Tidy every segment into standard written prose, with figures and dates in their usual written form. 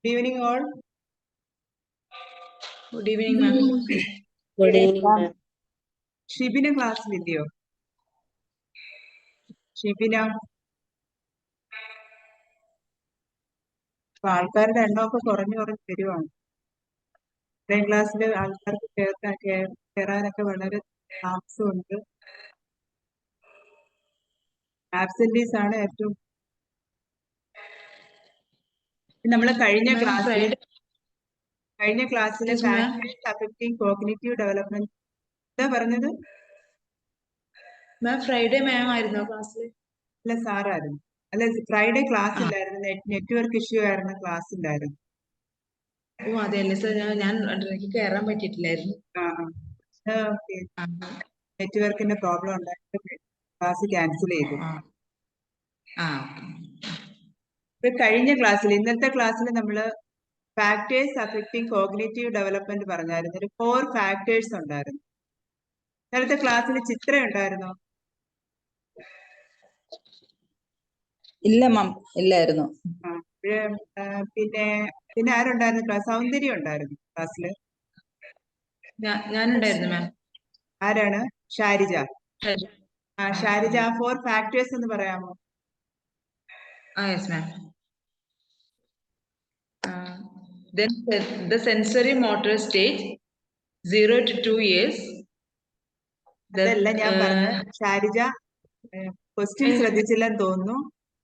Good evening, all. Good evening, ma'am. Good evening, ma'am. Shibina ക്ലാസ്സിലില്ലയോ? Shibina ആൾക്കാരുടെ എണ്ണമൊക്കെ കുറഞ്ഞു വരുവാണ്. ഓൺലൈൻ ക്ലാസ്സിൽ ആൾക്കാർക്ക് കയറാനൊക്കെ വളരെ താമസമുണ്ട്. ആബ്സെന്റീസ് ആണ് ഏറ്റവും. നമ്മൾ കഴിഞ്ഞ ക്ലാസ്സിൽ ഫാക്ടേഴ്സ് അഫക്റ്റിംഗ് കോഗ്നിറ്റീവ് ഡെവലപ്മെന്റ് എന്താ പറഞ്ഞത്? മാം ഫ്രൈഡേ മാം ആയിരുന്നോ ക്ലാസ്സിൽ? അല്ല, സാറായിരുന്നു. അല്ല, ഫ്രൈഡേ ക്ലാസ് ഇല്ലായിരുന്നു. നെറ്റ്വർക്ക് ഇഷ്യൂ ആയിരുന്നു, ക്ലാസ് ഇല്ലായിരുന്നു. ഓ അതെയല്ലേ സർ, ഞാൻ എനിക്ക് കയറാൻ പറ്റിയിട്ടില്ലായിരുന്നു. നെറ്റ്വർക്കിന്റെ പ്രോബ്ലം ഉണ്ടായിട്ട് ക്ലാസ് ക്യാൻസൽ ചെയ്തു. കഴിഞ്ഞ ക്ലാസ്സിൽ, ഇന്നത്തെ ക്ലാസ്സിൽ നമ്മൾ ഫാക്ടേഴ്സ് അഫക്റ്റിംഗ് കോഗ്നിറ്റീവ് ഡെവലപ്മെന്റ് പറഞ്ഞായിരുന്നു. ഒരു 4 ഫാക്ടേഴ്സ് ഉണ്ടായിരുന്നു. ഇന്നലത്തെ ക്ലാസ്സിൽ ചിത്ര ഉണ്ടായിരുന്നോ? ഇല്ല മാം, ഇല്ലായിരുന്നു. പിന്നെ ആരുണ്ടായിരുന്നു ക്ലാസ്? സൗന്ദര്യം ഉണ്ടായിരുന്നു ക്ലാസ്സില്. ഞാനുണ്ടായിരുന്നു മാം. ആരാണ്? ഷാരിജ. ഷാരിജ, 4 ഫാക്ടേഴ്സ് എന്ന് പറയാമോ? Yes ma'am. Then the sensory motor stage 0 to 2 years. അതല്ല ഞാൻ പറഞ്ഞ ഷാരിജ, ക്വസ്റ്റ്യൻ ശ്രദ്ധിച്ചില്ലെന്ന് തോന്നുന്നു.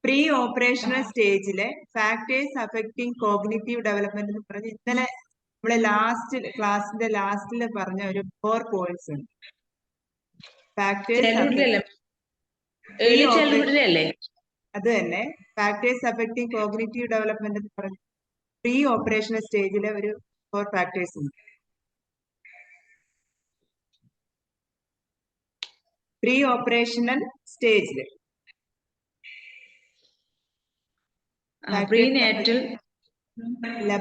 പ്രീ ഓപ്പറേഷണൽ സ്റ്റേജിലെ ഫാക്ടേഴ്സ് അഫക്റ്റിംഗ് കോഗ്നിറ്റീവ് ഡെവലപ്മെന്റ് എന്ന് പറഞ്ഞ് ഇന്നലെ നമ്മളെ ക്ലാസിന്റെ ലാസ്റ്റിൽ പറഞ്ഞ ഒരു 4 പോയിന്റ്സ് ഉണ്ട്. ഫാക്ടേഴ്സ് അത് തന്നെ. ഫാക്ടേഴ്സ് അഫക്റ്റിംഗ് കോഗ്നിറ്റീവ് ഡെവലപ്മെന്റ് എന്ന് പറഞ്ഞ പ്രീ ഓപ്പറേഷണൽ സ്റ്റേജിലെ ഒരു 4 ഫാക്ടേഴ്സ് ഉണ്ട്. പ്രീ ഓപ്പറേഷണൽ സ്റ്റേജില്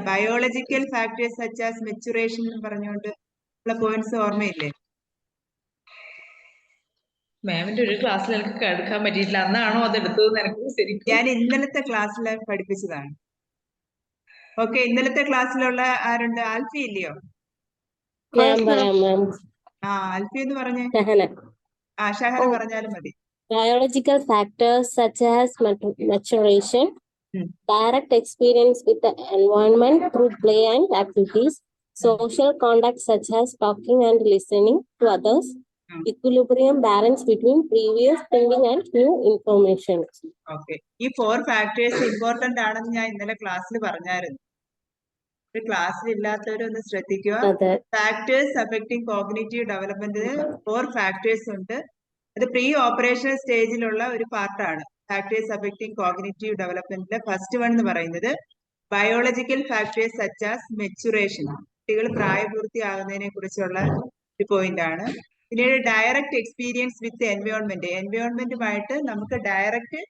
biological factors such as maturation എന്ന് പറഞ്ഞുകൊണ്ട് ഉള്ള പോയിന്റ്സ് ഓർമ്മയില്ലേ? മാമിന്റെ ഒരു ക്ലാസ്സിൽ എനിക്ക് എടുക്കാൻ പറ്റിയിട്ടില്ല. അന്നാണോ അത് എടുത്തത്? ഞാൻ ഇന്നലത്തെ ക്ലാസ്സിൽ പഠിപ്പിച്ചതാണ്. ഓക്കെ, ഇന്നലത്തെ ക്ലാസ്സിലുള്ള ആരുണ്ട്? ആൽഫി ഇല്ലയോ? ആൽഫി എന്ന് പറഞ്ഞേ. ഷഹന പറഞ്ഞാലും മതി. Biological factors such as maturation, direct experience with the environment through play and activities, social conduct such as talking and listening to others, equilibrium, balance between previous thinking and new information. Okay, ഈ 4 factors important ആണെന്ന് ഞാൻ ഇന്നലെ ക്ലാസ്സിൽ പറഞ്ഞായിരുന്നു. ക്ലാസ്സിൽ ഇല്ലാത്തവരൊന്ന് ശ്രദ്ധിക്കുക. Factors affecting cognitive ഡെവലപ്മെന്റിന് 4 ഫാക്ടേഴ്സ് ഉണ്ട്. അത് പ്രീ ഓപ്പറേഷണൽ സ്റ്റേജിലുള്ള ഒരു പാർട്ടാണ്. ഫാക്ടേഴ്സ് അഫക്റ്റിംഗ് കോഗ്നിറ്റീവ് ഡെവലപ്മെന്റിലെ ഫസ്റ്റ് വൺ എന്ന് പറയുന്നത് biological factors such as maturation. കുട്ടികൾ പ്രായപൂർത്തിയാകുന്നതിനെ കുറിച്ചുള്ള ഒരു പോയിന്റ് ആണ്. പിന്നീട് ഡയറക്റ്റ് എക്സ്പീരിയൻസ് വിത്ത് എൻവയോൺമെന്റ്. എൻവയോൺമെന്റുമായിട്ട് നമുക്ക് ഡയറക്റ്റ്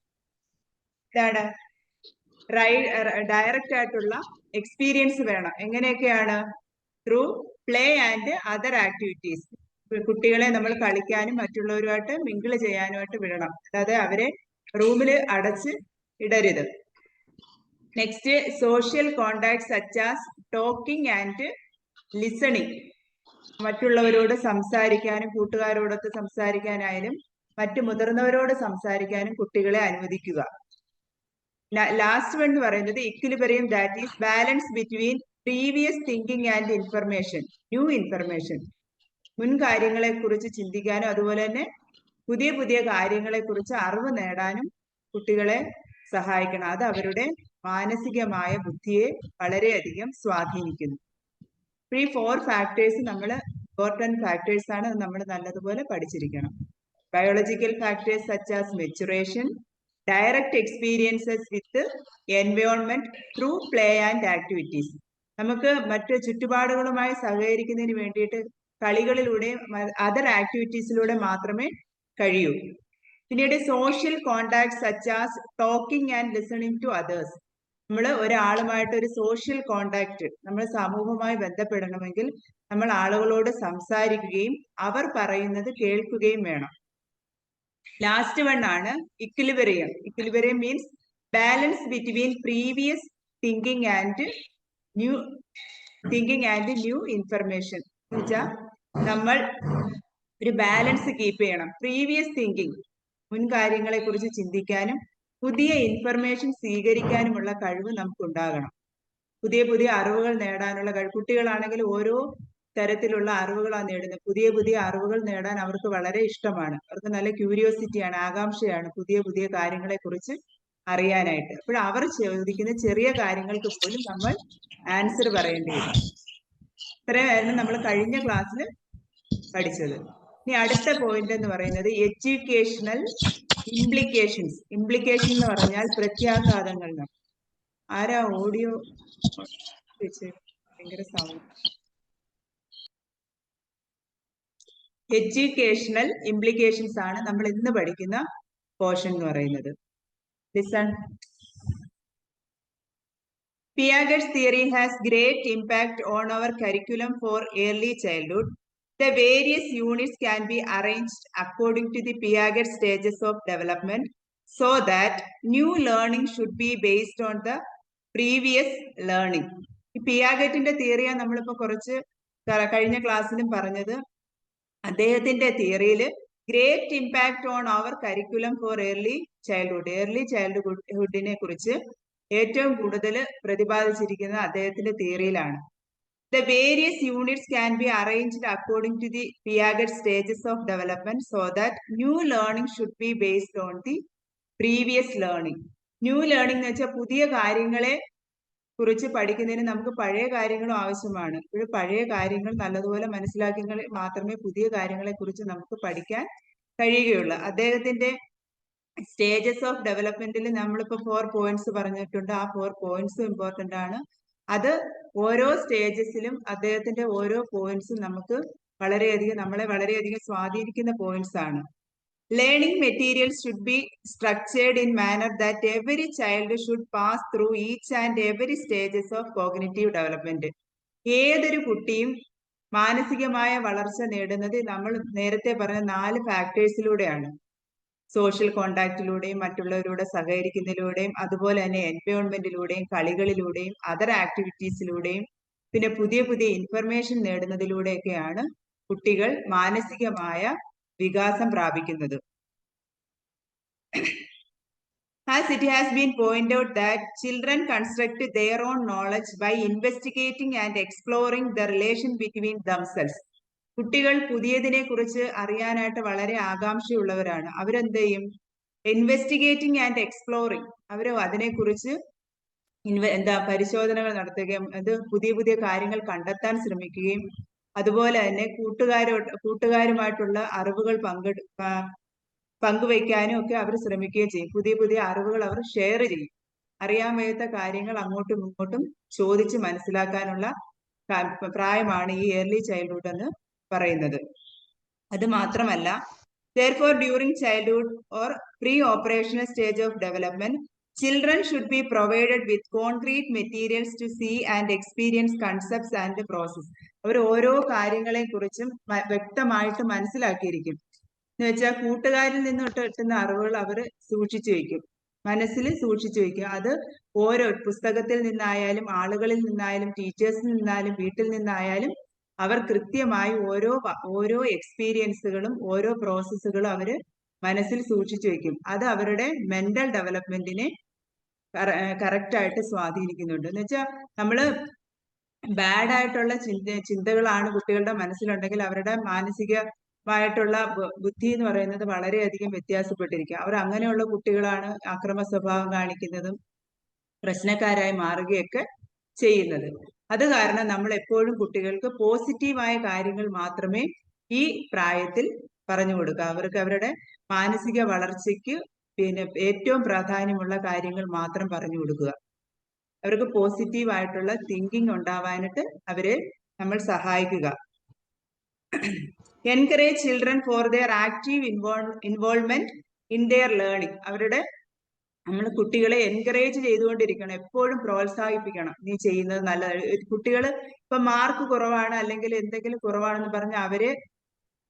ആയിട്ടുള്ള എക്സ്പീരിയൻസ് വേണം. എങ്ങനെയൊക്കെയാണ്? Through play and other activities. കുട്ടികളെ നമ്മൾ കളിക്കാനും മറ്റുള്ളവരുമായിട്ട് മിങ്കിൾ ചെയ്യാനുമായിട്ട് വിടണം. അതായത് അവരെ റൂമിൽ അടച്ച് ഇടരുത്. Next, social contact such as talking and listening. മറ്റുള്ളവരോട് സംസാരിക്കാനും കൂട്ടുകാരോടൊത്ത് സംസാരിക്കാനായാലും മറ്റു മുതിർന്നവരോട് സംസാരിക്കാനും കുട്ടികളെ അനുവദിക്കുക. ലാസ്റ്റ് വൺ എന്ന് പറയുന്നത് equilibrium, that is balance between previous thinking and information, new information. മുൻ കാര്യങ്ങളെ കുറിച്ച് ചിന്തിക്കാനും അതുപോലെ തന്നെ പുതിയ പുതിയ കാര്യങ്ങളെ കുറിച്ച് അറിവ് നേടാനും കുട്ടികളെ സഹായിക്കണം. അത് അവരുടെ മാനസികമായ ബുദ്ധിയെ വളരെയധികം സ്വാധീനിക്കുന്നു. ഈ 4 ഫാക്ടേഴ്സ് നമ്മൾ ഇമ്പോർട്ടന്റ് ഫാക്ടേഴ്സ് ആണ്. നമ്മൾ നല്ലതുപോലെ പഠിച്ചിരിക്കണം. Biological factors such as maturation, direct experiences with environment through play and activities. നമുക്ക് മറ്റു ചുറ്റുപാടുകളുമായി സഹകരിക്കുന്നതിന് വേണ്ടിയിട്ട് കളികളിലൂടെ അതർ ആക്ടിവിറ്റീസിലൂടെ മാത്രമേ കഴിയൂ. പിന്നീട് social contact such as talking and listening to others. നമ്മൾ ഒരാളുമായിട്ട് ഒരു സോഷ്യൽ കോണ്ടാക്ട്, നമ്മൾ സമൂഹവുമായി ബന്ധപ്പെടണമെങ്കിൽ നമ്മൾ ആളുകളോട് സംസാരിക്കുകയും അവർ പറയുന്നത് കേൾക്കുകയും വേണം. ലാസ്റ്റ് വൺ ആണ് equilibrium. Equilibrium means balance between previous thinking and new thinking and new information എന്ന് വെച്ചാൽ നമ്മൾ ഒരു ബാലൻസ് കീപ്പ് ചെയ്യണം. പ്രീവിയസ് തിങ്കിങ്, മുൻ കാര്യങ്ങളെ കുറിച്ച് ചിന്തിക്കാനും പുതിയ ഇൻഫർമേഷൻ സ്വീകരിക്കാനുമുള്ള കഴിവ് നമുക്കുണ്ടാകണം. പുതിയ പുതിയ അറിവുകൾ നേടാനുള്ള കഴിവ്. കുട്ടികളാണെങ്കിൽ ഓരോ തരത്തിലുള്ള അറിവുകളാണ് നേടുന്നത്. പുതിയ പുതിയ അറിവുകൾ നേടാൻ അവർക്ക് വളരെ ഇഷ്ടമാണ്. അവർക്ക് നല്ല ക്യൂരിയോസിറ്റിയാണ്, ആകാംക്ഷയാണ് പുതിയ പുതിയ കാര്യങ്ങളെ കുറിച്ച് അറിയാനായിട്ട്. അപ്പോൾ അവർ ചോദിക്കുന്ന ചെറിയ കാര്യങ്ങൾക്ക് പോലും നമ്മൾ ആൻസർ പറയേണ്ടി വരും. ഇത്രയായിരുന്നു നമ്മൾ കഴിഞ്ഞ ക്ലാസ്സിൽ പഠിച്ചത്. ഇനി അടുത്ത പോയിന്റ് എന്ന് പറയുന്നത് എഡ്യൂക്കേഷണൽ ഇംപ്ലിക്കേഷൻസ്. ഇംപ്ലിക്കേഷൻ എന്ന് പറഞ്ഞാൽ പ്രത്യാഘാതങ്ങൾ. ആരാ ഓഡിയോ ഭയങ്കര സൗണ്ട്? എഡ്യൂക്കേഷണൽ ഇംപ്ലിക്കേഷൻസ് ആണ് നമ്മൾ ഇന്ന് പഠിക്കുന്ന പോർഷൻ എന്ന് പറയുന്നത്. Listen. Piaget's theory has great impact on our curriculum for early childhood. The various units can be arranged according to the Piaget stages of development so that new learning should be based on the previous learning. പിയാഗറ്റിന്റെ തിയറിയാണ് നമ്മളിപ്പോ കുറച്ച് കഴിഞ്ഞ ക്ലാസ്സിലും പറഞ്ഞത്. അദ്ദേഹത്തിന്റെ തിയറിയിൽ great impact on our curriculum for early ചൈൽഡ്ഹുഡിനെ കുറിച്ച് ഏറ്റവും കൂടുതൽ പ്രതിപാദിച്ചിരിക്കുന്നത് അദ്ദേഹത്തിന്റെ തിയറിയിലാണ്. The various units can be arranged according to the Piaget stages of development so that new learning should be based on the previous learning. New learning എന്ന് വെച്ചാൽ പുതിയ കാര്യങ്ങളെ കുറിച്ച് പഠിക്കുന്നതിന് നമുക്ക് പഴയ കാര്യങ്ങളും ആവശ്യമാണ്. ഇപ്പോൾ പഴയ കാര്യങ്ങൾ നല്ലതുപോലെ മനസ്സിലാക്കിയെങ്കിൽ മാത്രമേ പുതിയ കാര്യങ്ങളെ കുറിച്ച് നമുക്ക് പഠിക്കാൻ കഴിയുകയുള്ളൂ. അദ്ദേഹത്തിന്റെ സ്റ്റേജസ് ഓഫ് ഡെവലപ്മെന്റിൽ നമ്മളിപ്പോൾ 4 പോയിന്റ്സ് പറഞ്ഞിട്ടുണ്ട്. ആ 4 പോയിന്റ്സും ഇമ്പോർട്ടന്റ് ആണ്. അത് ഓരോ സ്റ്റേജസിലും അദ്ദേഹത്തിന്റെ ഓരോ പോയിന്റ്സും നമുക്ക് നമ്മളെ വളരെയധികം സ്വാധീനിക്കുന്ന പോയിന്റ്സ് ആണ്. Learning materials should be structured in manner that every child should pass through each and every stages of cognitive development. ഏതൊരു കുട്ടിയും മാനസികമായ വളർച്ച നേടുന്നത് നമ്മൾ നേരത്തെ പറഞ്ഞ 4 ഫാക്ടേഴ്സിലൂടെയാണ്. സോഷ്യൽ കോണ്ടാക്റ്റിലൂടെയും മറ്റുള്ളവരോട് സഹകരിക്കുന്നതിലൂടെയും അതുപോലെ തന്നെ എൻവയോൺമെന്റിലൂടെയും കളികളിലൂടെയും അതർ ആക്ടിവിറ്റീസിലൂടെയും പിന്നെ പുതിയ പുതിയ ഇൻഫർമേഷൻ നേടുന്നതിലൂടെയൊക്കെയാണ് കുട്ടികൾ മാനസികമായ വികാസം പ്രാപിക്കുന്നത്. As it has been pointed out that children construct their own knowledge by investigating and exploring the relation between themselves. കുട്ടികൾ പുതിയതിനെ കുറിച്ച് അറിയാനായിട്ട് വളരെ ആകാംക്ഷയുള്ളവരാണ്. അവരെന്ത് ചെയ്യും? Investigating and exploring. അവർ അതിനെക്കുറിച്ച് പരിശോധനകൾ നടത്തുകയും അത് പുതിയ പുതിയ കാര്യങ്ങൾ കണ്ടെത്താൻ ശ്രമിക്കുകയും അതുപോലെ തന്നെ കൂട്ടുകാരുമായിട്ടുള്ള അറിവുകൾ പങ്കുവയ്ക്കാനും ഒക്കെ അവർ ശ്രമിക്കുകയും ചെയ്യും. പുതിയ പുതിയ അറിവുകൾ അവർ ഷെയർ ചെയ്യും. അറിയാൻ വയ്യാത്ത കാര്യങ്ങൾ അങ്ങോട്ടും ഇങ്ങോട്ടും ചോദിച്ച് മനസ്സിലാക്കാനുള്ള പ്രായമാണ് ഈ ഏർലി ചൈൽഡ്ഹുഡ് എന്ന് പറയുന്നത്. അത് മാത്രമല്ല, therefore during childhood or pre-operational stage of development, children should be provided with concrete materials to see and experience concepts and process. അവർ ഓരോ കാര്യങ്ങളെ കുറിച്ചും വ്യക്തമായിട്ട് മനസ്സിലാക്കിയിരിക്കും. എന്ന് വെച്ചാൽ കൂട്ടുകാരിൽ നിന്ന് കിട്ടുന്ന അറിവുകൾ അവർ സൂക്ഷിച്ചു വയ്ക്കും, മനസ്സിൽ സൂക്ഷിച്ചു വയ്ക്കും. അത് ഓരോ പുസ്തകത്തിൽ നിന്നായാലും ആളുകളിൽ നിന്നായാലും ടീച്ചേഴ്സിൽ നിന്നായാലും വീട്ടിൽ നിന്നായാലും അവർ കൃത്യമായി ഓരോ എക്സ്പീരിയൻസുകളും ഓരോ പ്രോസസ്സുകളും അവർ മനസ്സിൽ സൂക്ഷിച്ചു വയ്ക്കും. അത് അവരുടെ മെന്റൽ ഡെവലപ്മെന്റിനെ കറക്റ്റായിട്ട് സ്വാധീനിക്കുന്നുണ്ട്. എന്ന് വെച്ചാൽ നമ്മള് ബാഡായിട്ടുള്ള ചിന്തകളാണ് കുട്ടികളുടെ മനസ്സിലുണ്ടെങ്കിൽ അവരുടെ മാനസികമായിട്ടുള്ള ബുദ്ധി എന്ന് പറയുന്നത് വളരെയധികം വ്യത്യാസപ്പെട്ടിരിക്കും. അവർ അങ്ങനെയുള്ള കുട്ടികളാണ് അക്രമ സ്വഭാവം കാണിക്കുന്നതും പ്രശ്നക്കാരായി മാറുകയൊക്കെ ചെയ്യുന്നത്. അത് കാരണം നമ്മൾ എപ്പോഴും കുട്ടികൾക്ക് പോസിറ്റീവായ കാര്യങ്ങൾ മാത്രമേ ഈ പ്രായത്തിൽ പറഞ്ഞു കൊടുക്കുക. അവർക്ക് അവരുടെ മാനസിക വളർച്ചയ്ക്ക് പിന്നെ ഏറ്റവും പ്രാധാന്യമുള്ള കാര്യങ്ങൾ മാത്രം പറഞ്ഞു കൊടുക്കുക. അവർക്ക് പോസിറ്റീവായിട്ടുള്ള തിങ്കിങ് ഉണ്ടാവാനായിട്ട് അവരെ നമ്മൾ സഹായിക്കുക. Encourage children for their active involvement in there learning. നമ്മൾ കുട്ടികളെ എൻകറേജ് ചെയ്തുകൊണ്ടിരിക്കണം, എപ്പോഴും പ്രോത്സാഹിപ്പിക്കണം. നീ ചെയ്യുന്നത് നല്ലതാണ്. കുട്ടികൾ ഇപ്പൊ മാർക്ക് കുറവാണ് അല്ലെങ്കിൽ എന്തെങ്കിലും കുറവാണെന്ന് പറഞ്ഞ് അവരെ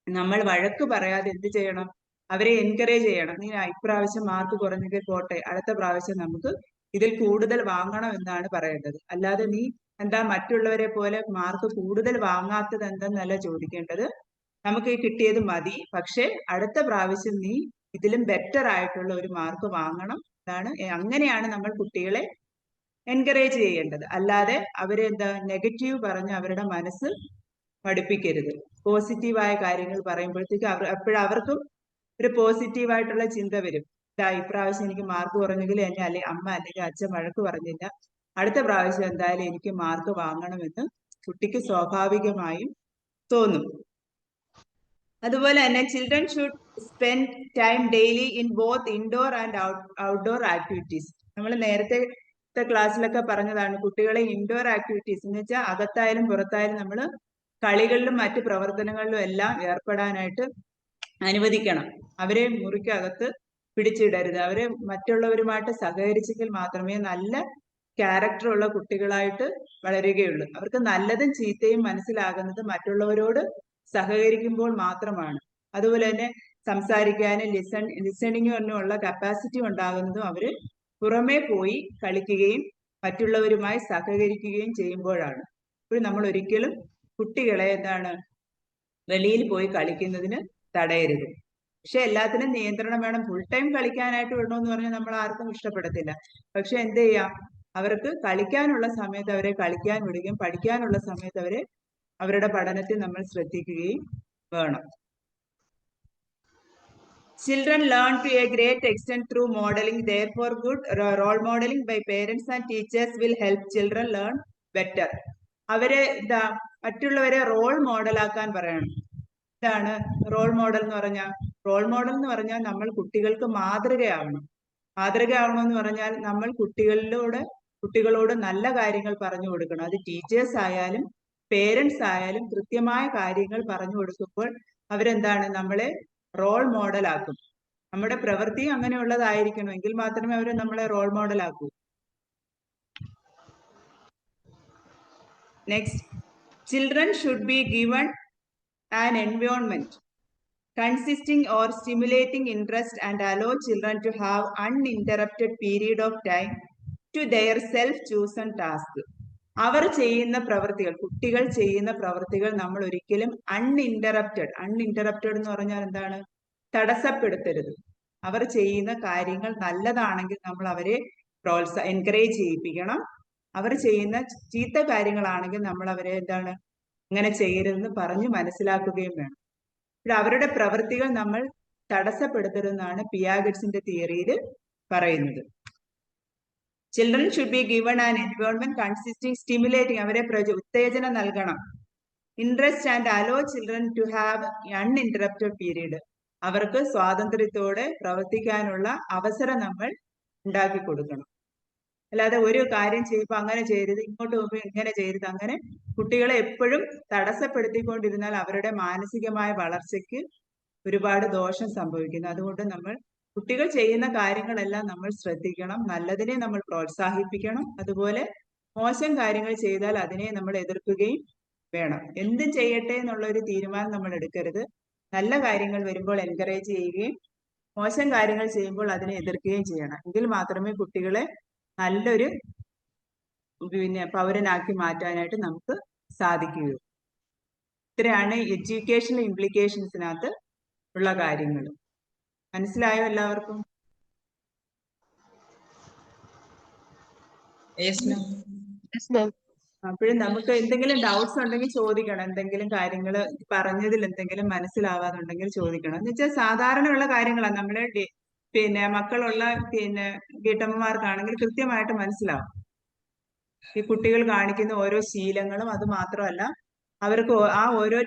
നമ്മൾ വഴക്ക് പറയാതെ എന്ത് ചെയ്യണം? അവരെ എൻകറേജ് ചെയ്യണം. നീ ഇപ്രാവശ്യം മാർക്ക് കുറഞ്ഞെങ്കിൽ പോട്ടെ, അടുത്ത പ്രാവശ്യം നമുക്ക് ഇതിൽ കൂടുതൽ വാങ്ങണം എന്നാണ് പറയേണ്ടത്. അല്ലാതെ നീ എന്താ മറ്റുള്ളവരെ പോലെ മാർക്ക് കൂടുതൽ വാങ്ങാത്തത് എന്തെന്നല്ല ചോദിക്കേണ്ടത്. നമുക്ക് ഈ കിട്ടിയത് മതി, പക്ഷെ അടുത്ത പ്രാവശ്യം നീ ഇതിലും ബെറ്റർ ആയിട്ടുള്ള ഒരു മാർക്ക് വാങ്ങണം. അങ്ങനെയാണ് നമ്മൾ കുട്ടികളെ എൻകറേജ് ചെയ്യേണ്ടത്. അല്ലാതെ അവരെ നെഗറ്റീവ് പറഞ്ഞ് അവരുടെ മനസ്സ് പഠിപ്പിക്കരുത്. പോസിറ്റീവായ കാര്യങ്ങൾ പറയുമ്പോഴത്തേക്ക് അവർക്കും ഒരു പോസിറ്റീവായിട്ടുള്ള ചിന്ത വരും. ഇപ്രാവശ്യം എനിക്ക് മാർക്ക് കുറഞ്ഞെങ്കിൽ എന്നെ അമ്മ അല്ലെങ്കിൽ അച്ഛൻ വഴക്ക് പറഞ്ഞില്ല, അടുത്ത പ്രാവശ്യം എന്തായാലും എനിക്ക് മാർക്ക് വാങ്ങണമെന്ന് കുട്ടിക്ക് സ്വാഭാവികമായും തോന്നും. അതുപോലെ തന്നെ children should spend time daily in both indoor and outdoor activities. നമ്മൾ നേരത്തെ ക്ലാസ്സിലൊക്കെ പറഞ്ഞതാണ്, കുട്ടികളെ ഇൻഡോർ ആക്ടിവിറ്റീസ് എന്ന് വെച്ചാൽ അകത്തായാലും പുറത്തായാലും നമ്മൾ കളികളിലും മറ്റു പ്രവർത്തനങ്ങളിലും എല്ലാം ഏർപ്പെടാനായിട്ട് അനുവദിക്കണം. അവരെ മുറിക്കകത്ത് പിടിച്ചിടരുത്. അവരെ മറ്റുള്ളവരുമായിട്ട് സഹകരിച്ചെങ്കിൽ മാത്രമേ നല്ല ക്യാരക്ടറുള്ള കുട്ടികളായിട്ട് വളരുകയുള്ളൂ. അവർക്ക് നല്ലതും ചീത്തയും മനസ്സിലാകുന്നത് മറ്റുള്ളവരോട് സഹകരിക്കുമ്പോൾ മാത്രമാണ്. അതുപോലെ തന്നെ സംസാരിക്കാനും ലിസണിങ്ങിനുള്ള കപ്പാസിറ്റി ഉണ്ടാകുന്നതും അവര് പുറമേ പോയി കളിക്കുകയും മറ്റുള്ളവരുമായി സഹകരിക്കുകയും ചെയ്യുമ്പോഴാണ്. അപ്പോൾ നമ്മൾ ഒരിക്കലും കുട്ടികളെ വെളിയിൽ പോയി കളിക്കുന്നതിന് തടയരുത്. പക്ഷെ എല്ലാത്തിനും നിയന്ത്രണം വേണം. ഫുൾ ടൈം കളിക്കാനായിട്ട് വിടണമെന്ന് പറഞ്ഞാൽ നമ്മൾ ആർക്കും ഇഷ്ടപ്പെടത്തില്ല. പക്ഷെ എന്ത് ചെയ്യാം, അവർക്ക് കളിക്കാനുള്ള സമയത്ത് അവരെ കളിക്കാൻ വിടുകയും പഠിക്കാനുള്ള സമയത്ത് അവരുടെ പഠനത്തിൽ നമ്മൾ ശ്രദ്ധിക്കുകയും വേണം. Children learn to a great extent through modeling. Therefore, good role modeling by parents and teachers will help children learn better. അവരെ മറ്റുള്ളവരെ റോൾ മോഡലാക്കാൻ പറയണം. ഇതാണ് റോൾ മോഡൽ എന്ന് പറഞ്ഞാൽ. റോൾ മോഡൽ എന്ന് പറഞ്ഞാൽ നമ്മൾ കുട്ടികൾക്ക് മാതൃകയാവണം. മാതൃകയാവണമെന്ന് പറഞ്ഞാൽ നമ്മൾ കുട്ടികളോട് നല്ല കാര്യങ്ങൾ പറഞ്ഞു കൊടുക്കണം. അത് ടീച്ചേഴ്സ് ആയാലും പേരൻസ് ആയാലും കൃത്യമായ കാര്യങ്ങൾ പറഞ്ഞു കൊടുക്കുമ്പോൾ നമ്മളെ റോൾ മോഡലാക്കും. നമ്മുടെ പ്രവൃത്തി അങ്ങനെയുള്ളതായിരിക്കണം, എങ്കിൽ മാത്രമേ അവർ നമ്മളെ റോൾ മോഡലാക്കൂ. Next, children should be given an environment consisting or stimulating interest and allow children to have uninterrupted period of time to their self-chosen task. അവർ ചെയ്യുന്ന പ്രവൃത്തികൾ, കുട്ടികൾ ചെയ്യുന്ന പ്രവൃത്തികൾ നമ്മൾ ഒരിക്കലും അൺഇന്ററപ്റ്റഡ് എന്ന് പറഞ്ഞാൽ എന്താണ്? തടസ്സപ്പെടുത്തരുത്. അവർ ചെയ്യുന്ന കാര്യങ്ങൾ നല്ലതാണെങ്കിൽ നമ്മൾ അവരെ എൻകറേജ് ചെയ്യിപ്പിക്കണം. അവർ ചെയ്യുന്ന ചീത്ത കാര്യങ്ങളാണെങ്കിൽ നമ്മൾ അവരെ അങ്ങനെ ചെയ്യരുതെന്ന് പറഞ്ഞ് മനസ്സിലാക്കുകയും വേണം. അവരുടെ പ്രവൃത്തികൾ നമ്മൾ തടസ്സപ്പെടുത്തരുതെന്നാണ് പിയാഗറ്റ്സിന്റെ തിയറിയിൽ പറയുന്നത്. Children should be given an environment consisting stimulating, അവരെ ഉത്തേജനം നൽകണം. Interest and allow children to have uninterrupted period, അവർക്ക് സ്വാതന്ത്ര്യത്തോടെ പ്രവർത്തിക്കാനുള്ള അവസരം നമ്മൾ ഉണ്ടാക്കി കൊടുക്കണം. അല്ലാതെ ഒരു കാര്യം ചെയ്യുമ്പോൾ അങ്ങനെ ചെയ്യരുത്, ഇങ്ങോട്ട് പോകുമ്പോൾ ഇങ്ങനെ ചെയ്യരുത്, അങ്ങനെ കുട്ടികളെ എപ്പോഴും തടസ്സപ്പെടുത്തിക്കൊണ്ടിരുന്നാൽ അവരുടെ മാനസികമായ വളർച്ചയ്ക്ക് ഒരുപാട് ദോഷം സംഭവിക്കുന്നു. അതുകൊണ്ട് നമ്മൾ കുട്ടികൾ ചെയ്യുന്ന കാര്യങ്ങളെല്ലാം നമ്മൾ ശ്രദ്ധിക്കണം. നല്ലതിനെ നമ്മൾ പ്രോത്സാഹിപ്പിക്കണം. അതുപോലെ മോശം കാര്യങ്ങൾ ചെയ്താൽ അതിനെ നമ്മൾ എതിർക്കുകയും വേണം. എന്തും ചെയ്യട്ടെ എന്നുള്ള ഒരു തീരുമാനം നമ്മൾ എടുക്കരുത്. നല്ല കാര്യങ്ങൾ വരുമ്പോൾ എൻകറേജ് ചെയ്യുകയും മോശം കാര്യങ്ങൾ ചെയ്യുമ്പോൾ അതിനെ എതിർക്കുകയും ചെയ്യണം. എങ്കിൽ മാത്രമേ കുട്ടികളെ നല്ലൊരു പൗരനാക്കി മാറ്റാനായിട്ട് നമുക്ക് സാധിക്കുകയുള്ളൂ. ഇത്രയാണ് എഡ്യൂക്കേഷണൽ ഇംപ്ലിക്കേഷൻസിനകത്ത് ഉള്ള കാര്യങ്ങൾ. മനസ്സിലായോ എല്ലാവർക്കും? അപ്പോഴും നമുക്ക് എന്തെങ്കിലും ഡൗട്ട്സ് ഉണ്ടെങ്കിൽ ചോദിക്കണം. എന്തെങ്കിലും കാര്യങ്ങൾ പറഞ്ഞതിൽ എന്തെങ്കിലും മനസ്സിലാവാതുണ്ടെങ്കിൽ ചോദിക്കണം. എന്ന് വെച്ചാൽ സാധാരണയുള്ള കാര്യങ്ങളാണ്. നമ്മളെ മക്കളുള്ള വീട്ടമ്മമാർക്കാണെങ്കിൽ കൃത്യമായിട്ട് മനസ്സിലാവും ഈ കുട്ടികൾ കാണിക്കുന്ന ഓരോ ശീലങ്ങളും. അത് മാത്രമല്ല അവർക്ക് ആ ഓരോ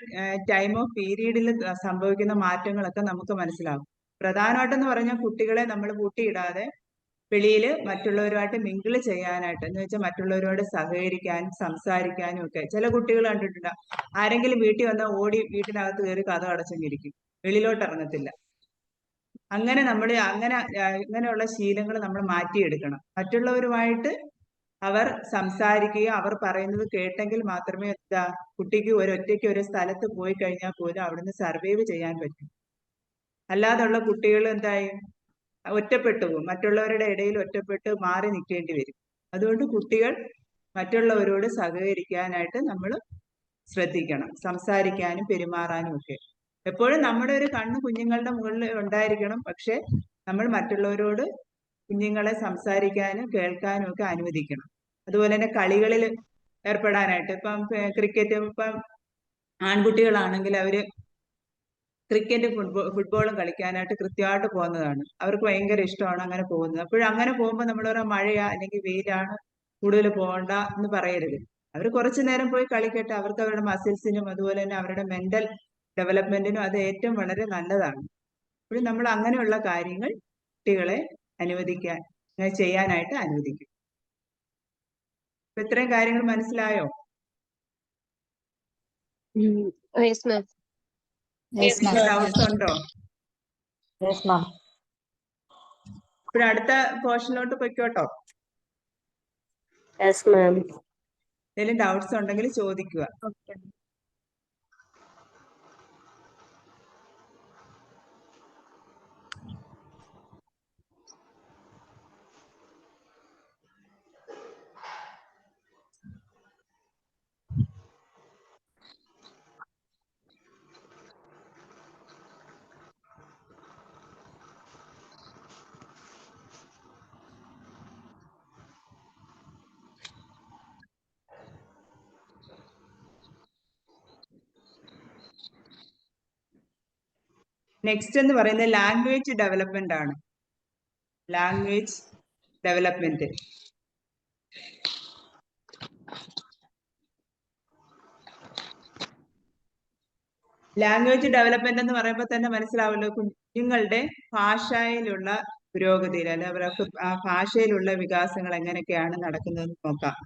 ടൈം ഓഫ് പീരീഡിൽ സംഭവിക്കുന്ന മാറ്റങ്ങളൊക്കെ നമുക്ക് മനസ്സിലാവും. പ്രധാനമായിട്ടെന്ന് പറഞ്ഞാൽ കുട്ടികളെ നമ്മൾ പൂട്ടിയിടാതെ വെളിയിൽ മറ്റുള്ളവരുമായിട്ട് മിങ്കിൾ ചെയ്യാനായിട്ട്, എന്ന് വെച്ചാൽ മറ്റുള്ളവരോട് സഹകരിക്കാനും സംസാരിക്കാനും ഒക്കെ. ചില കുട്ടികൾ കണ്ടിട്ടുണ്ട്, ആരെങ്കിലും വീട്ടിൽ വന്നാൽ ഓടി വീട്ടിനകത്ത് കയറി കതക് അടച്ചങ്ങിരിക്കും, വെളിയിലോട്ട് ഇറങ്ങത്തില്ല. അങ്ങനെ ഇങ്ങനെയുള്ള ശീലങ്ങൾ നമ്മൾ മാറ്റിയെടുക്കണം. മറ്റുള്ളവരുമായിട്ട് അവർ സംസാരിക്കുകയും അവർ പറയുന്നത് കേട്ടെങ്കിൽ മാത്രമേ കുട്ടിക്ക് ഒറ്റയ്ക്ക് ഒരു സ്ഥലത്ത് പോയി കഴിഞ്ഞാൽ പോലും അവിടുന്ന് സർവൈവ് ചെയ്യാൻ പറ്റും. അല്ലാതുള്ള കുട്ടികൾ ഒറ്റപ്പെട്ടു പോകും, മറ്റുള്ളവരുടെ ഇടയിൽ ഒറ്റപ്പെട്ട് മാറി നിൽക്കേണ്ടി വരും. അതുകൊണ്ട് കുട്ടികൾ മറ്റുള്ളവരോട് സഹകരിക്കാനായിട്ട് നമ്മൾ ശ്രദ്ധിക്കണം, സംസാരിക്കാനും പെരുമാറാനും ഒക്കെ. എപ്പോഴും നമ്മുടെ ഒരു കണ്ണ് കുഞ്ഞുങ്ങളുടെ മുകളിൽ ഉണ്ടായിരിക്കണം, പക്ഷെ നമ്മൾ മറ്റുള്ളവരോട് കുഞ്ഞുങ്ങളെ സംസാരിക്കാനും കേൾക്കാനും ഒക്കെ അനുവദിക്കണം. അതുപോലെ തന്നെ കളികളിൽ ഏർപ്പെടാനായിട്ട്, ഇപ്പം ക്രിക്കറ്റ്, ഇപ്പം ആൺകുട്ടികളാണെങ്കിൽ അവര് ക്രിക്കറ്റ് ഫുട്ബോളും കളിക്കാനായിട്ട് കൃത്യമായിട്ട് പോകുന്നതാണ്. അവർക്ക് ഭയങ്കര ഇഷ്ടമാണ് അങ്ങനെ പോകുന്നത്. അപ്പോഴങ്ങനെ പോകുമ്പോൾ നമ്മൾ പറയാം മഴയാ അല്ലെങ്കിൽ വെയിലാണ്, കൂടുതൽ പോകണ്ട എന്ന് പറയരുത്. അവർ കുറച്ചു നേരം പോയി കളിക്കട്ടെ, അവർക്ക് അവരുടെ മസിൽസിനും അതുപോലെ തന്നെ അവരുടെ മെന്റൽ ഡെവലപ്മെന്റിനും അത് ഏറ്റവും വളരെ നല്ലതാണ്. അപ്പോഴും നമ്മൾ അങ്ങനെയുള്ള കാര്യങ്ങൾ കുട്ടികളെ ചെയ്യാനായിട്ട് അനുവദിക്കും. അപ്പൊ ഇത്രയും കാര്യങ്ങൾ മനസ്സിലായോ? Yes, ma'am. ഡൗട്ട്സ് ഉണ്ടോ? ഇപ്പോൾ അടുത്ത പോർഷനിലോട്ട് പൊയ്ക്കോട്ടോ. Yes, ma'am. എന്തെങ്കിലും ഡൗട്ട്സ് ഉണ്ടെങ്കിൽ ചോദിക്കുക. Okay. നെക്സ്റ്റ് എന്ന് പറയുന്നത് ലാംഗ്വേജ് ഡെവലപ്മെന്റ് ആണ്. Language development. ലാംഗ്വേജ് ഡെവലപ്മെന്റ് എന്ന് പറയുമ്പോൾ തന്നെ മനസ്സിലാവല്ലോ, കുഞ്ഞുങ്ങളുടെ ഭാഷയിലുള്ള പുരോഗതിയിൽ അല്ലെ അവർക്ക് ആ ഭാഷയിലുള്ള വികാസങ്ങൾ എങ്ങനെയൊക്കെയാണ് നടക്കുന്നതെന്ന് നോക്കാം.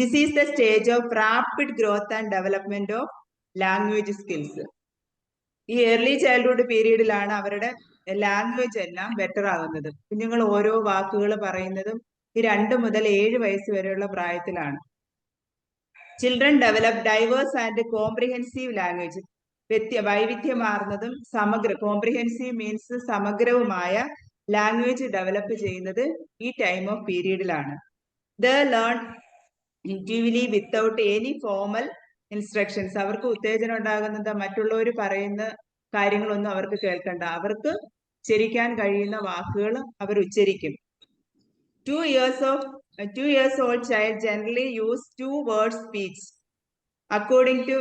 This is the stage of rapid growth and development of language skills. ഈ ഏർലി ചൈൽഡ്ഹുഡ് പീരീഡിലാണ് അവരുടെ ലാംഗ്വേജ് എല്ലാം ബെറ്റർ ആകുന്നത്. കുഞ്ഞുങ്ങൾ ഓരോ വാക്കുകൾ പറയുന്നതും ഈ 2 മുതൽ 7 വയസ്സ് വരെയുള്ള പ്രായത്തിലാണ്. Children develop diverse and comprehensive language. വൈവിധ്യമാർന്നതും കോംപ്രിഹെൻസീവ് മീൻസ് സമഗ്രവുമായ ലാംഗ്വേജ് ഡെവലപ്പ് ചെയ്യുന്നത് ഈ ടൈം ഓഫ് പീരീഡിലാണ്. They learn intuitively without any formal instructions. അവർക്ക് ഉത്തേജനം ഉണ്ടാകുന്നത് മറ്റുള്ളവർ പറയുന്ന കാര്യങ്ങളൊന്നും അവർക്ക് കേൾക്കണ്ട, അവർക്ക് ഉച്ചരിക്കാൻ കഴിയുന്ന വാക്കുകൾ അവർ ഉച്ചരിക്കും. 2 years old child generally use 2 word speech. According to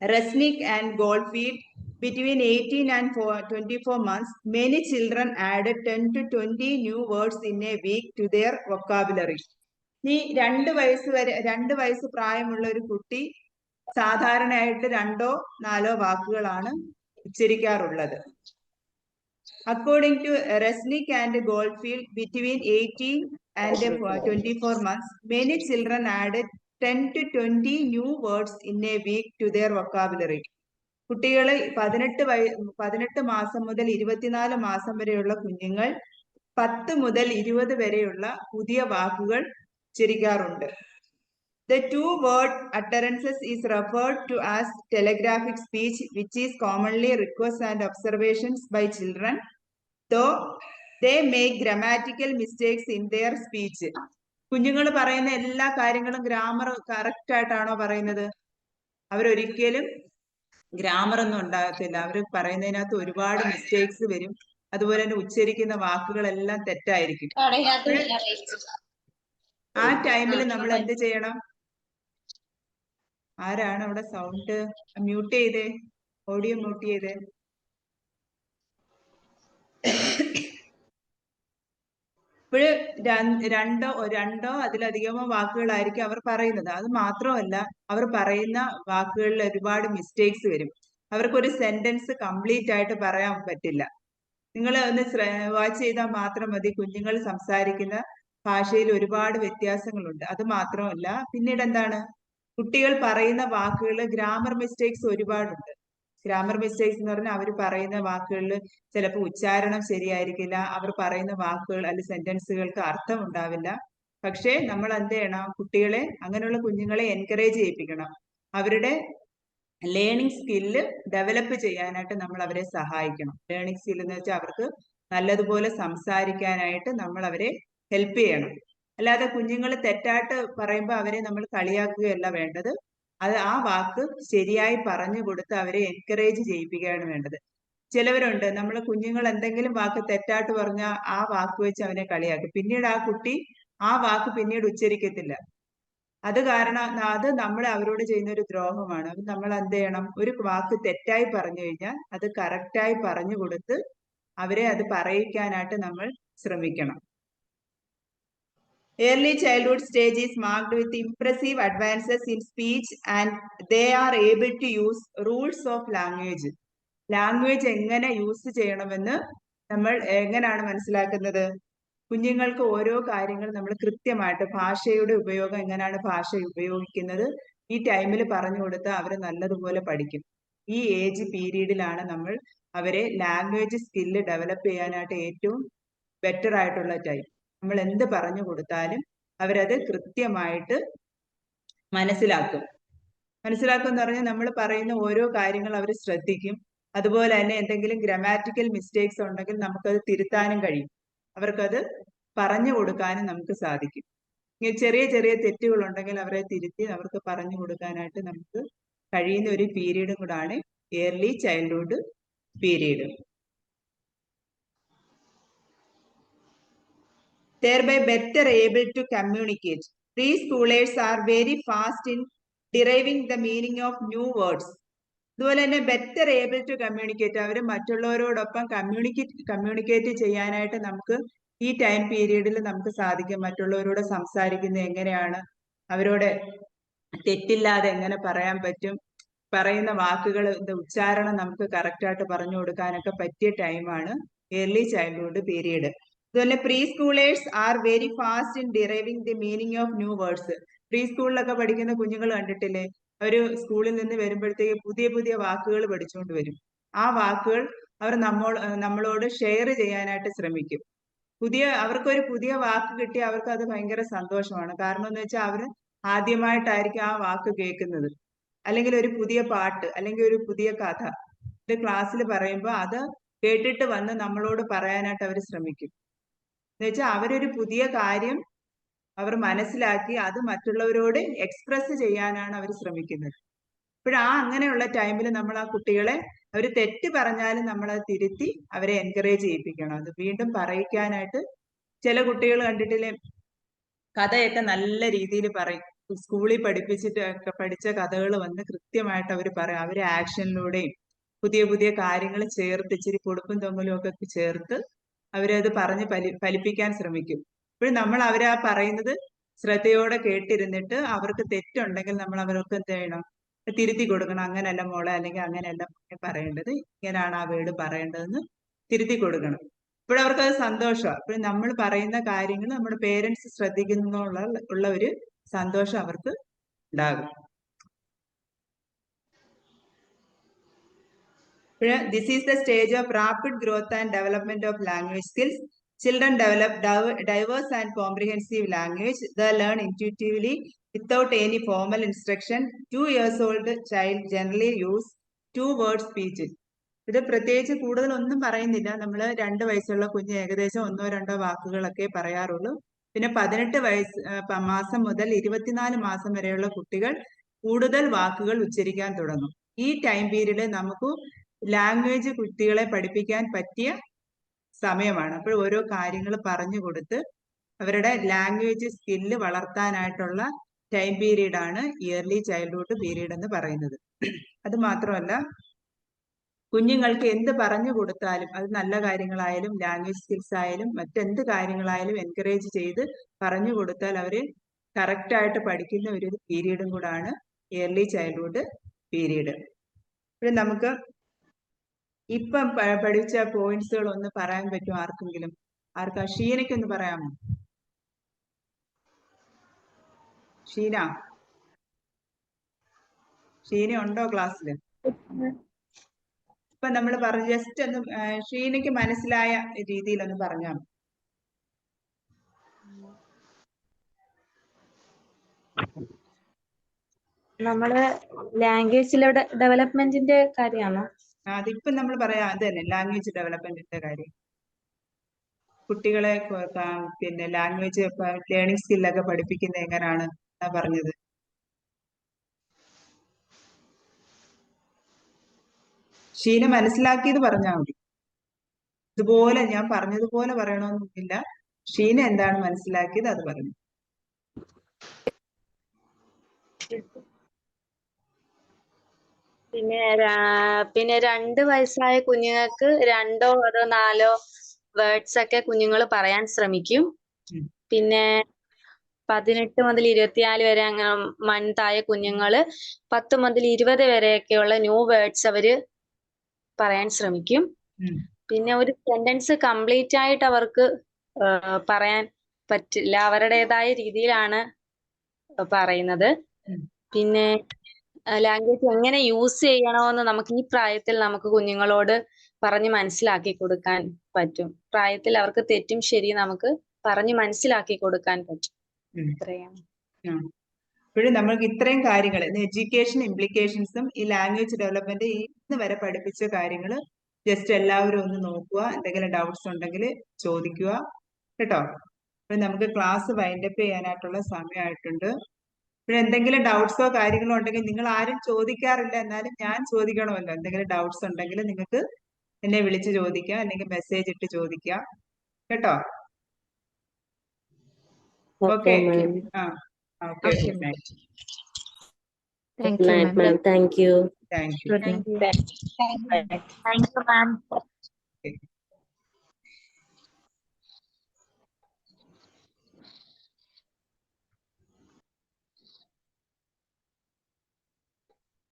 Resnick and Goldfield, between 18 and 24 months, many children added 10 to 20 new words in a week to their vocabulary. ഈ 2 വയസ്സ് പ്രായമുള്ള ഒരു കുട്ടി സാധാരണയായിട്ട് 2-4 വാക്കുകളാണ് ഉച്ചരിക്കാറുള്ളത്. According to Resnick and Goldfield, between 18 and 24 months, many children added 10 to 20 new words in a week to their vocabulary. കുട്ടികൾ 18 മാസം മുതൽ 24 മാസം വരെയുള്ള കുഞ്ഞുങ്ങൾ 10 മുതൽ 20 വരെയുള്ള പുതിയ വാക്കുകൾ ഉച്ചരിക്കാറുണ്ട്. The 2-word utterances is referred to as telegraphic speech, which is commonly requests and observations by children, though they make grammatical mistakes in their speech. കുഞ്ഞുങ്ങൾ പറയുന്ന എല്ലാ കാര്യങ്ങളും ഗ്രാമർ കറക്റ്റ് ആയിട്ടാണോ പറയുന്നത്? അവരൊരിക്കലും ഗ്രാമർ ഒന്നും ഉണ്ടാകത്തില്ല. അവർ പറയുന്നതിനകത്ത് ഒരുപാട് മിസ്റ്റേക്സ് വരും. അതുപോലെ തന്നെ ഉച്ചരിക്കുന്ന വാക്കുകളെല്ലാം തെറ്റായിരിക്കും. ആ ടൈമിൽ നമ്മൾ എന്ത് ചെയ്യണം? ആരാണ് അവിടെ സൗണ്ട് മ്യൂട്ട് ചെയ്തേ? ഓഡിയോ മ്യൂട്ട് ചെയ്തേ? ഇപ്പോഴ് രണ്ടോ അതിലധികമോ വാക്കുകളായിരിക്കും അവർ പറയുന്നത്. അത് മാത്രമല്ല, അവർ പറയുന്ന വാക്കുകളിൽ ഒരുപാട് മിസ്റ്റേക്സ് വരും. അവർക്കൊരു സെന്റൻസ് കംപ്ലീറ്റ് ആയിട്ട് പറയാൻ പറ്റില്ല. നിങ്ങൾ ഒന്ന് വാച്ച് ചെയ്താൽ മാത്രം മതി. കുഞ്ഞുങ്ങൾ സംസാരിക്കുന്ന ഭാഷയിൽ ഒരുപാട് വ്യത്യാസങ്ങളുണ്ട്. അത് മാത്രമല്ല, പിന്നീട് എന്താണ്, കുട്ടികൾ പറയുന്ന വാക്കുകൾ ഗ്രാമർ മിസ്റ്റേക്സ് ഒരുപാടുണ്ട്. ഗ്രാമർ മിസ്റ്റേക്സ് എന്ന് പറഞ്ഞാൽ അവർ പറയുന്ന വാക്കുകളിൽ ചിലപ്പോൾ ഉച്ചാരണം ശരിയായിരിക്കില്ല, അവർ പറയുന്ന വാക്കുകൾ അല്ലെങ്കിൽ സെന്റൻസുകൾക്ക് അർത്ഥം ഉണ്ടാവില്ല. പക്ഷേ നമ്മൾ എന്ത് ചെയ്യണം? കുട്ടികളെ, അങ്ങനെയുള്ള കുഞ്ഞുങ്ങളെ എൻകറേജ് ചെയ്യിപ്പിക്കണം. അവരുടെ ലേണിംഗ് സ്കില്ല് ഡെവലപ്പ് ചെയ്യാനായിട്ട് നമ്മൾ അവരെ സഹായിക്കണം. ലേണിംഗ് സ്കിൽ എന്ന് വെച്ചാൽ അവർക്ക് നല്ലതുപോലെ സംസാരിക്കാനായിട്ട് നമ്മൾ അവരെ ഹെൽപ്പ് ചെയ്യണം. അല്ലാതെ കുഞ്ഞുങ്ങൾ തെറ്റായിട്ട് പറയുമ്പോൾ അവരെ നമ്മൾ കളിയാക്കുകയല്ല വേണ്ടത്. അത് ആ വാക്ക് ശരിയായി പറഞ്ഞു കൊടുത്ത് അവരെ എൻകറേജ് ചെയ്യിപ്പിക്കുകയാണ് വേണ്ടത്. ചിലവരുണ്ട്, നമ്മൾ കുഞ്ഞുങ്ങൾ എന്തെങ്കിലും വാക്ക് തെറ്റായിട്ട് പറഞ്ഞാൽ ആ വാക്ക് വെച്ച് അവനെ കളിയാക്കും. പിന്നീട് ആ കുട്ടി ആ വാക്ക് പിന്നീട് ഉച്ചരിക്കത്തില്ല. അത് കാരണം അത് നമ്മൾ അവരോട് ചെയ്യുന്ന ഒരു ദ്രോഹമാണ്. അത് നമ്മൾ എന്ത് ചെയ്യണം? ഒരു വാക്ക് തെറ്റായി പറഞ്ഞു കഴിഞ്ഞാൽ അത് കറക്റ്റായി പറഞ്ഞു കൊടുത്ത് അവരെ അത് പറയിക്കാനായിട്ട് നമ്മൾ ശ്രമിക്കണം. Early childhood stage is marked with impressive advances in speech and they are able to use rules of language. Language എങ്ങനെ യൂസ് ചെയ്യണമെന്ന് നമ്മൾ എങ്ങനെയാണ് മനസ്സിലാക്കുന്നത്? കുഞ്ഞുങ്ങൾക്ക് ഓരോ കാര്യങ്ങൾ നമ്മൾ കൃത്യമായിട്ട് ഭാഷയുടെ ഉപയോഗം എങ്ങനെയാണ് ഭാഷ ഉപയോഗിക്കുന്നത് ഈ ടൈമിൽ പറഞ്ഞു കൊടുത്താൽ അവർ നല്ലതുപോലെ പഠിക്കും. ഈ ഏജ് പീരീഡിലാണ് നമ്മൾ അവരെ ലാംഗ്വേജ് സ്കില്ല് ഡെവലപ്പ് ചെയ്യാനായിട്ട് ഏറ്റവും ബെറ്റർ ആയിട്ടുള്ള ടൈം. നമ്മൾ എന്ത് പറഞ്ഞു കൊടുത്താലും അവരത് കൃത്യമായിട്ട് മനസ്സിലാക്കും. എന്ന് പറഞ്ഞാൽ നമ്മൾ പറയുന്ന ഓരോ കാര്യങ്ങൾ അവർ ശ്രദ്ധിക്കും. അതുപോലെ തന്നെ എന്തെങ്കിലും ഗ്രാമാറ്റിക്കൽ മിസ്റ്റേക്സ് ഉണ്ടെങ്കിൽ നമുക്കത് തിരുത്താനും കഴിയും. അവർക്കത് പറഞ്ഞു കൊടുക്കാനും നമുക്ക് സാധിക്കും. ഇങ്ങനെ ചെറിയ ചെറിയ തെറ്റുകൾ ഉണ്ടെങ്കിൽ അവരെ തിരുത്തി അവർക്ക് പറഞ്ഞു കൊടുക്കാനായിട്ട് നമുക്ക് കഴിയുന്ന ഒരു പീരീഡും കൂടാണ് early childhood period. Thereby better able to communicate. Preschoolers are very fast in deriving the meaning of new words. അതുപോലെ തന്നെ ബെറ്റർ ഏബിൾ ടു കമ്മ്യൂണിക്കേറ്റ്, അവർ മറ്റുള്ളവരോടൊപ്പം കമ്മ്യൂണിക്കേറ്റ് ചെയ്യാനായിട്ട് നമുക്ക് ഈ ടൈം പീരീഡിൽ നമുക്ക് സാധിക്കും. മറ്റുള്ളവരോട് സംസാരിക്കുന്നത് എങ്ങനെയാണ്, അവരോട് തെറ്റില്ലാതെ എങ്ങനെ പറയാൻ പറ്റും, പറയുന്ന വാക്കുകൾ ഉച്ചാരണം നമുക്ക് കറക്റ്റായിട്ട് പറഞ്ഞു കൊടുക്കാനൊക്കെ പറ്റിയ ടൈമാണ് ഏർലി ചൈൽഡ്ഹുഡ് പീരീഡ്. അതുപോലെ pre schoolers are very fast in deriving the meaning of new words. Pre സ്കൂളിലൊക്കെ പഠിക്കുന്ന കുഞ്ഞുങ്ങൾ കണ്ടിട്ടില്ലേ? അവർ സ്കൂളിൽ നിന്ന് വരുമ്പോഴത്തേക്ക് പുതിയ പുതിയ വാക്കുകൾ പഠിച്ചുകൊണ്ട് വരും. ആ വാക്കുകൾ അവർ നമ്മളോട് ഷെയർ ചെയ്യാനായിട്ട് ശ്രമിക്കും. അവർക്കൊരു പുതിയ വാക്ക് കിട്ടി അവർക്ക് അത് ഭയങ്കര സന്തോഷമാണ്. കാരണം എന്ന് വെച്ചാൽ അവർ ആദ്യമായിട്ടായിരിക്കും ആ വാക്ക് കേൾക്കുന്നത്. അല്ലെങ്കിൽ ഒരു പുതിയ പാട്ട് അല്ലെങ്കിൽ ഒരു പുതിയ കഥ ഒരു ക്ലാസ്സിൽ പറയുമ്പോൾ അത് കേട്ടിട്ട് വന്ന് നമ്മളോട് പറയാനായിട്ട് അവർ ശ്രമിക്കും. എന്നുവെച്ചാൽ അവരൊരു പുതിയ കാര്യം അവർ മനസ്സിലാക്കി അത് മറ്റുള്ളവരോട് എക്സ്പ്രസ് ചെയ്യാനാണ് അവർ ശ്രമിക്കുന്നത്. അങ്ങനെയുള്ള ടൈമിൽ നമ്മൾ ആ കുട്ടികളെ അവർ തെറ്റ് പറഞ്ഞാലും നമ്മളത് തിരുത്തി അവരെ എൻകറേജ് ചെയ്യിപ്പിക്കണം. അത് വീണ്ടും പറയിക്കാനായിട്ട് ചില കുട്ടികൾ കണ്ടിട്ടില്ലേ, കഥയൊക്കെ നല്ല രീതിയിൽ പറയും. സ്കൂളിൽ പഠിച്ച കഥകൾ വന്ന് കൃത്യമായിട്ട് അവർ പറയും. അവർ ആക്ഷനിലൂടെയും പുതിയ പുതിയ കാര്യങ്ങൾ ചേർത്ത് ഇച്ചിരി പൊടുപ്പും തൊങ്ങലും ഒക്കെ ചേർത്ത് അവരത് പറഞ്ഞ് ഫലിപ്പിക്കാൻ ശ്രമിക്കും. നമ്മൾ അവരാ പറയുന്നത് ശ്രദ്ധയോടെ കേട്ടിരുന്നിട്ട് അവർക്ക് തെറ്റുണ്ടെങ്കിൽ നമ്മൾ അവർക്ക് എന്ത് ചെയ്യണം? തിരുത്തി കൊടുക്കണം. അങ്ങനല്ല മോളെ, അല്ലെങ്കിൽ അങ്ങനെയല്ല പറയേണ്ടത്, ഇങ്ങനെയാണ് ആ വേർഡ് പറയേണ്ടതെന്ന് തിരുത്തി കൊടുക്കണം. അവർക്കത് സന്തോഷമാണ്. നമ്മൾ പറയുന്ന കാര്യങ്ങൾ നമ്മുടെ പേരൻസ് ശ്രദ്ധിക്കുന്നുള്ള ഒരു സന്തോഷം അവർക്ക് ഉണ്ടാകും. This is the stage of rapid growth and development of language skills. Children develop diverse and comprehensive language. They learn intuitively without any formal instruction. 2 years old child generally use 2-word speech. ഇത് പ്രത്യേകിച്ച് കൂടുതലൊന്നും പറയുന്നില്ല. നമ്മൾ 2 വയസ്സുള്ള കുഞ്ഞ് ഏകദേശം 1-2 വാക്കുകളൊക്കെ പറയാറുള്ളൂ. പിന്നെ 18 മാസം മുതൽ 24 മാസം വരെയുള്ള കുട്ടികൾ കൂടുതൽ വാക്കുകൾ ഉച്ചരിക്കാൻ തുടങ്ങും. ഈ ടൈം പീരീഡ് നമുക്ക് ലാംഗ്വേജ് കുട്ടികളെ പഠിപ്പിക്കാൻ പറ്റിയ സമയമാണ്. അപ്പോൾ ഓരോ കാര്യങ്ങൾ പറഞ്ഞു കൊടുത്ത് അവരുടെ ലാംഗ്വേജ് സ്കില്ല് വളർത്താനായിട്ടുള്ള ടൈം പീരീഡാണ് ഇയർലി ചൈൽഡ്ഹുഡ് പീരീഡ് എന്ന് പറയുന്നത്. അത് മാത്രമല്ല, കുഞ്ഞുങ്ങൾക്ക് എന്ത് പറഞ്ഞു കൊടുത്താലും അത് നല്ല കാര്യങ്ങളായാലും ലാംഗ്വേജ് സ്കിൽസ് ആയാലും മറ്റെന്ത് കാര്യങ്ങളായാലും എൻകറേജ് ചെയ്ത് പറഞ്ഞു കൊടുത്താൽ അവർ കറക്റ്റായിട്ട് പഠിക്കുന്ന ഒരു പീരീഡും കൂടാണ് ഇയർലി ചൈൽഡ്ഹുഡ് പീരീഡ്. ഇപ്പോൾ നമുക്ക് ഇപ്പം പഠിച്ച പോയിന്റ്സുകൾ ഒന്ന് പറയാൻ പറ്റും ആർക്കെങ്കിലും? ആർക്കാ? ഷീനയ്ക്കൊന്ന് പറയാമോ? ഷീന ഉണ്ടോ ക്ലാസ്സിൽ? ഇപ്പൊ നമ്മൾ പറഞ്ഞു ജസ്റ്റ് ഒന്ന് ഷീനയ്ക്ക് മനസ്സിലായ രീതിയിലൊന്ന് പറഞ്ഞാൽ. നമ്മള് ലാംഗ്വേജിലെ ഡെവലപ്മെന്റിന്റെ കാര്യമാണോ? അതിപ്പം നമ്മൾ പറയാം, അത് തന്നെ ലാംഗ്വേജ് ഡെവലപ്മെന്റിന്റെ കാര്യം. കുട്ടികളെ പിന്നെ ലാംഗ്വേജ് ലേണിംഗ് സ്കില്ലൊക്കെ പഠിപ്പിക്കുന്നത് എങ്ങനെയാണ് എന്നാ പറഞ്ഞത്? ഷീന മനസ്സിലാക്കിയത് പറഞ്ഞാൽ മതി. ഇതുപോലെ ഞാൻ പറഞ്ഞതുപോലെ പറയണമെന്നില്ല. ഷീന എന്താണ് മനസ്സിലാക്കിയത് അത് പറഞ്ഞു. പിന്നെ 2 വയസ്സായ കുഞ്ഞുങ്ങൾക്ക് 2 അതോ 4 വേർഡ്സ് ഒക്കെ കുഞ്ഞുങ്ങൾ പറയാൻ ശ്രമിക്കും. പിന്നെ 18 മുതൽ 24 വരെ അങ്ങനെ മന്തായ കുഞ്ഞുങ്ങള് 10 മുതൽ 20 വരെയൊക്കെയുള്ള ന്യൂ വേർഡ്സ് അവര് പറയാൻ ശ്രമിക്കും. പിന്നെ ഒരു സെന്റൻസ് കംപ്ലീറ്റ് ആയിട്ട് അവർക്ക് പറയാൻ പറ്റില്ല. അവരുടേതായ രീതിയിലാണ് പറയുന്നത്. പിന്നെ ലാംഗ്വേജ് എങ്ങനെ യൂസ് ചെയ്യണമെന്ന് നമുക്ക് ഈ പ്രായത്തിൽ നമുക്ക് കുഞ്ഞുങ്ങളോട് പറഞ്ഞ് മനസ്സിലാക്കി കൊടുക്കാൻ പറ്റും. പ്രായത്തിൽ അവർക്ക് തെറ്റും ശരിയും നമുക്ക് പറഞ്ഞ് മനസ്സിലാക്കി കൊടുക്കാൻ പറ്റും. ഇപ്പോഴും നമ്മൾക്ക് ഇത്രയും കാര്യങ്ങൾ എഡ്യൂക്കേഷൻ ഇംപ്ലിക്കേഷൻസും ഈ ലാംഗ്വേജ് ഡെവലപ്മെന്റ് ഇന്ന് വരെ പഠിപ്പിച്ച കാര്യങ്ങൾ ജസ്റ്റ് എല്ലാവരും ഒന്ന് നോക്കുക. എന്തെങ്കിലും ഡൗട്ട്സ് ഉണ്ടെങ്കിൽ ചോദിക്കുക കേട്ടോ. അപ്പൊ നമുക്ക് ക്ലാസ് വൈൻഡപ്പ് ചെയ്യാനായിട്ടുള്ള സമയമായിട്ടുണ്ട്. എന്തെങ്കിലും ഡൗട്ട്സോ കാര്യങ്ങളോ ഉണ്ടെങ്കിൽ നിങ്ങൾ ആരും ചോദിക്കാറില്ല, എന്നാലും ഞാൻ ചോദിക്കണമല്ലോ. എന്തെങ്കിലും ഡൗട്ട്സ് ഉണ്ടെങ്കിൽ നിങ്ങൾക്ക് എന്നെ വിളിച്ച് ചോദിക്കാം, അല്ലെങ്കിൽ മെസ്സേജ് ഇട്ട് ചോദിക്കാം കേട്ടോ. ഓക്കെ ആ okay. Good night. Good night, ma'am. Thank you. Thank you. Thank you, ma'am.